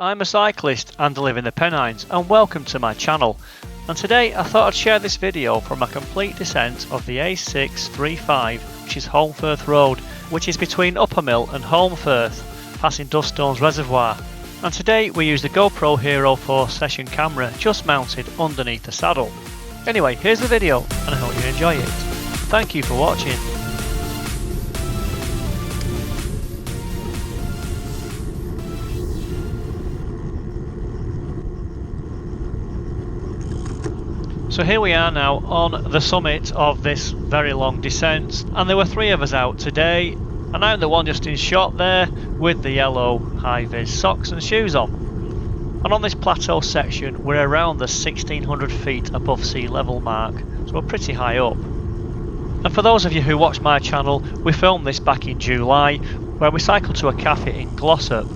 I'm a cyclist and live in the Pennines, and welcome to my channel. And today I thought I'd share this video from a complete descent of the A635, which is Holmfirth Road, which is between Uppermill and Holmfirth, passing Duststones Reservoir. And today we use the GoPro Hero 4 session camera just mounted underneath the saddle. Anyway, here's the video and I hope you enjoy it. Thank you for watching. So here we are now on the summit of this very long descent, and there were three of us out today, and I'm the one just in shot there with the yellow high-vis socks and shoes on. And on this plateau section we're around the 1600 feet above sea level mark, so we're pretty high up. And for those of you who watch my channel, we filmed this back in July where we cycled to a cafe in Glossop.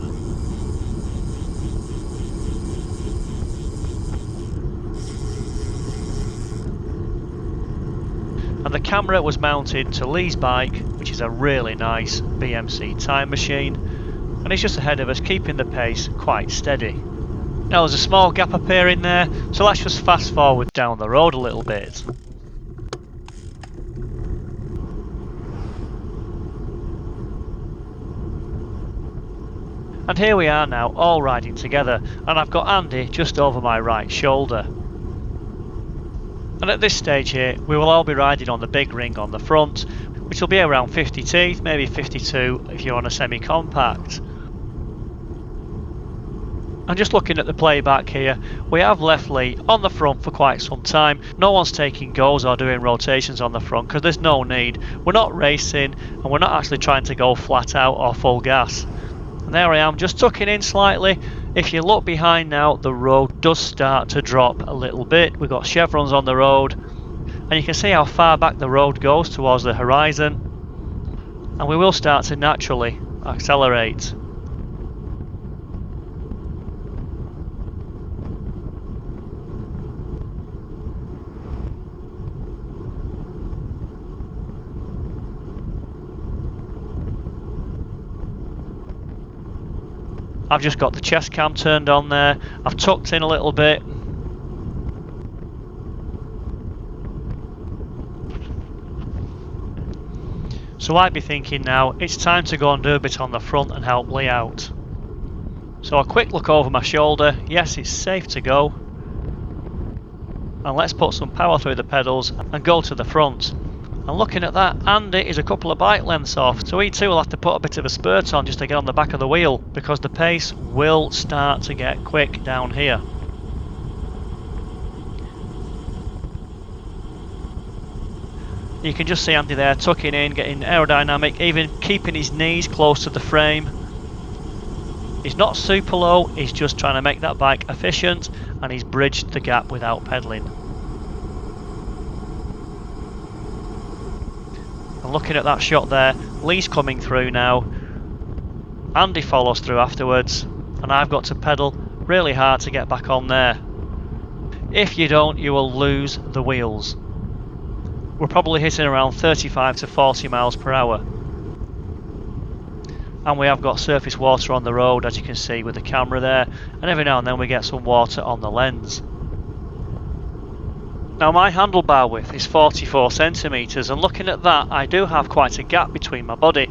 And the camera was mounted to Lee's bike, which is a really nice BMC time machine, and he's just ahead of us, keeping the pace quite steady. Now there's a small gap appearing there, so let's just fast forward down the road a little bit. And here we are now, all riding together, and I've got Andy just over my right shoulder. And at this stage here, we will all be riding on the big ring on the front, which will be around 50 teeth, maybe 52 if you're on a semi-compact. And just looking at the playback here, we have left Lee on the front for quite some time. No one's taking goes or doing rotations on the front because there's no need. We're not racing and we're not actually trying to go flat out or full gas. And there I am, just tucking in slightly. If you look behind now, the road does start to drop a little bit. We've got chevrons on the road, and you can see how far back the road goes towards the horizon. And we will start to naturally accelerate. I've just got the chest cam turned on there, I've tucked in a little bit. So I'd be thinking now, it's time to go and do a bit on the front and help Lee out. So a quick look over my shoulder, yes, it's safe to go. And let's put some power through the pedals and go to the front. And looking at that, Andy is a couple of bike lengths off, so he too will have to put a bit of a spurt on just to get on the back of the wheel, because the pace will start to get quick down here. You can just see Andy there tucking in, getting aerodynamic, even keeping his knees close to the frame. He's not super low, he's just trying to make that bike efficient, and he's bridged the gap without pedalling. And looking at that shot there, Lee's coming through now. Andy follows through afterwards, and I've got to pedal really hard to get back on there. If you don't, you will lose the wheels. We're probably hitting around 35 to 40 miles per hour. And we have got surface water on the road, as you can see with the camera there, and every now and then we get some water on the lens. Now my handlebar width is 44 centimetres, and looking at that I do have quite a gap between my body,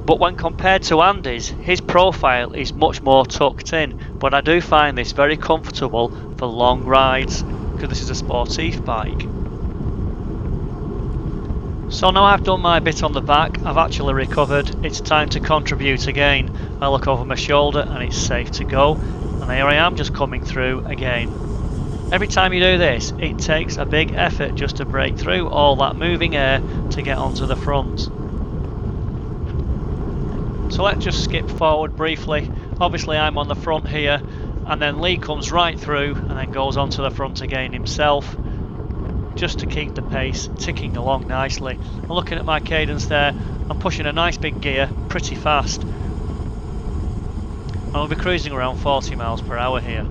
but when compared to Andy's, his profile is much more tucked in, but I do find this very comfortable for long rides because this is a sportive bike. So now I've done my bit on the back, I've actually recovered, it's time to contribute again. I look over my shoulder and it's safe to go, and here I am just coming through again. Every time you do this, it takes a big effort just to break through all that moving air to get onto the front. So let's just skip forward briefly. Obviously I'm on the front here, and then Lee comes right through and then goes onto the front again himself, just to keep the pace ticking along nicely. And looking at my cadence there, I'm pushing a nice big gear pretty fast. And we'll be cruising around 40 miles per hour here.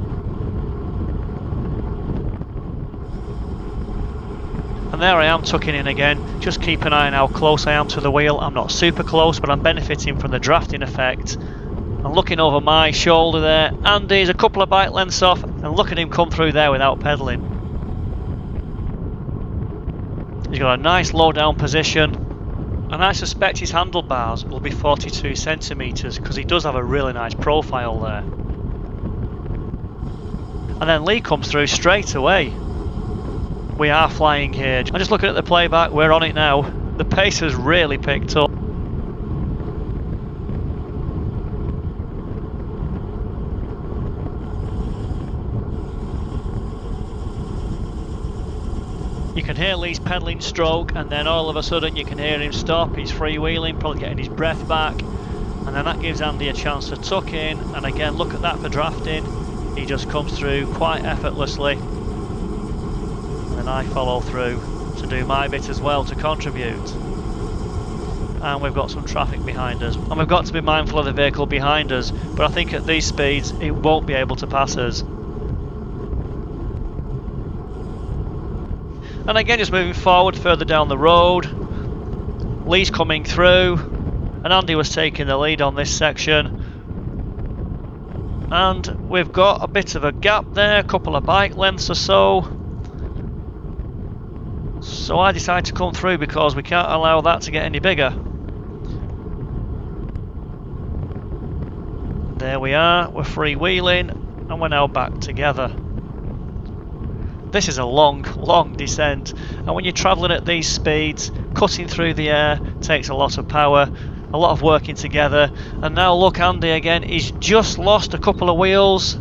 And there I am tucking in again. Just keep an eye on how close I am to the wheel. I'm not super close, but I'm benefiting from the drafting effect. And looking over my shoulder there, Andy's a couple of bike lengths off, and look at him come through there without pedalling. He's got a nice low down position, and I suspect his handlebars will be 42 centimetres because he does have a really nice profile there. And then Lee comes through straight away. We are flying here. I'm just looking at the playback, we're on it now. The pace has really picked up. You can hear Lee's pedalling stroke, and then all of a sudden you can hear him stop. He's freewheeling, probably getting his breath back, and then that gives Andy a chance to tuck in. And again, look at that for drafting. He just comes through quite effortlessly, and then I follow through to do my bit as well to contribute. And we've got some traffic behind us, and we've got to be mindful of the vehicle behind us, but I think at these speeds it won't be able to pass us. And again, just moving forward further down the road, Lee's coming through, and Andy was taking the lead on this section. And we've got a bit of a gap there, a couple of bike lengths or so. So I decided to come through because we can't allow that to get any bigger. There we are, we're freewheeling, and we're now back together. This is a long, long descent, and when you're travelling at these speeds, cutting through the air takes a lot of power, a lot of working together. And now look, Andy again, he's just lost a couple of wheels,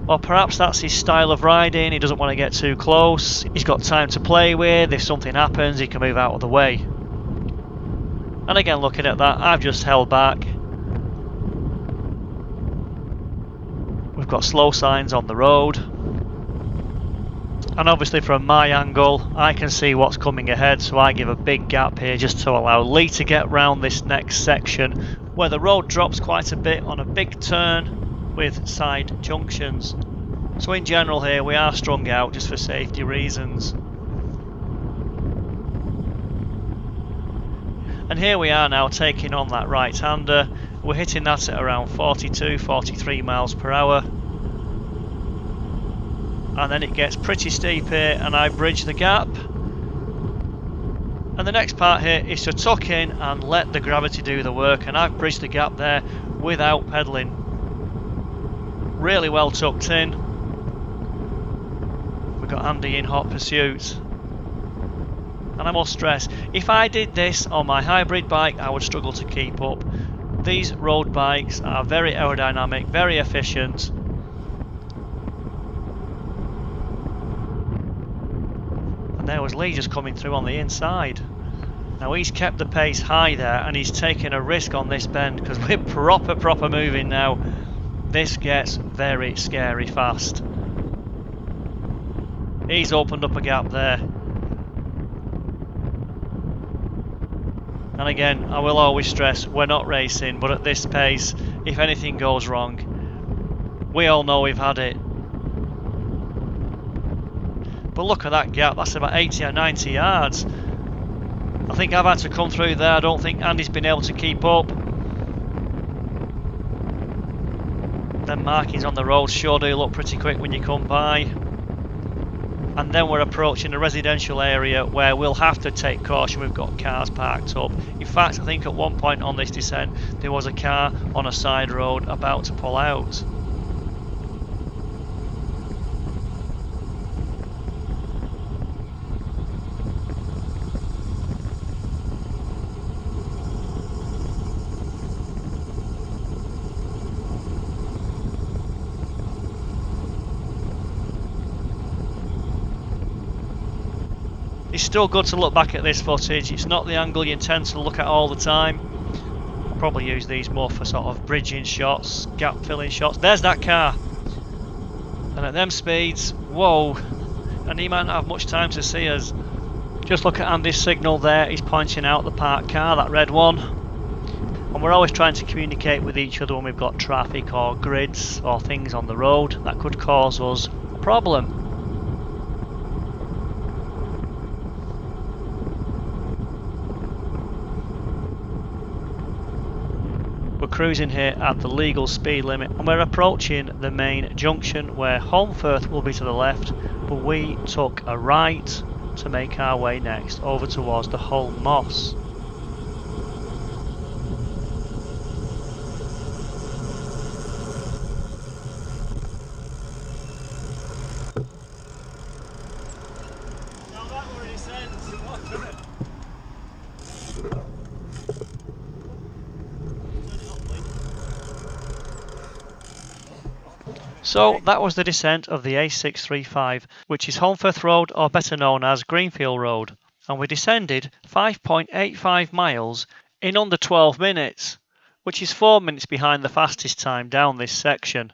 or perhaps that's his style of riding. He doesn't want to get too close, he's got time to play with. If something happens, he can move out of the way. And again, looking at that, I've just held back. We've got slow signs on the road, and obviously from my angle I can see what's coming ahead, so I give a big gap here just to allow Lee to get round this next section where the road drops quite a bit on a big turn with side junctions. So in general here we are strung out just for safety reasons. And here we are now taking on that right-hander. We're hitting that at around 42, 43 miles per hour. And then it gets pretty steep here, and I bridge the gap. And the next part here is to tuck in and let the gravity do the work, and I've bridged the gap there without pedalling. Really well tucked in. We've got Andy in hot pursuit. And I must stress, if I did this on my hybrid bike, I would struggle to keep up. These road bikes are very aerodynamic, very efficient. And there was Lee just coming through on the inside. Now he's kept the pace high there, and he's taken a risk on this bend because we're proper moving now. This gets very scary fast. He's opened up a gap there. And again, I will always stress, we're not racing, but at this pace, if anything goes wrong, we all know we've had it. But look at that gap, that's about 80 or 90 yards. I think I've had to come through there. I don't think Andy's been able to keep up. Them markings on the road sure do look pretty quick when you come by. And then we're approaching a residential area where we'll have to take caution. We've got cars parked up. In fact, I think at one point on this descent there was a car on a side road about to pull out. It's still good to look back at this footage. It's not the angle you intend to look at all the time. I'll probably use these more for sort of bridging shots, gap filling shots. There's that car. And at them speeds, whoa. And he might not have much time to see us. Just look at Andy's signal there. He's pointing out the parked car, that red one. And we're always trying to communicate with each other when we've got traffic or grids or things on the road that could cause us a problem. cruising here at the legal speed limit, and we're approaching the main junction where Holmfirth will be to the left, but we took a right to make our way next over towards the Holm Moss. So that was the descent of the A635, which is Holmfirth Road, or better known as Greenfield Road, and we descended 5.85 miles in under 12 minutes, which is 4 minutes behind the fastest time down this section.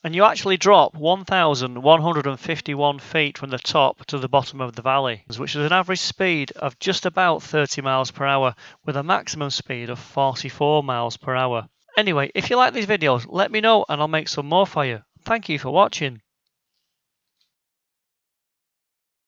And you actually drop 1,151 feet from the top to the bottom of the valley, which is an average speed of just about 30 miles per hour with a maximum speed of 44 miles per hour. Anyway, if you like these videos, let me know and I'll make some more for you. Thank you for watching.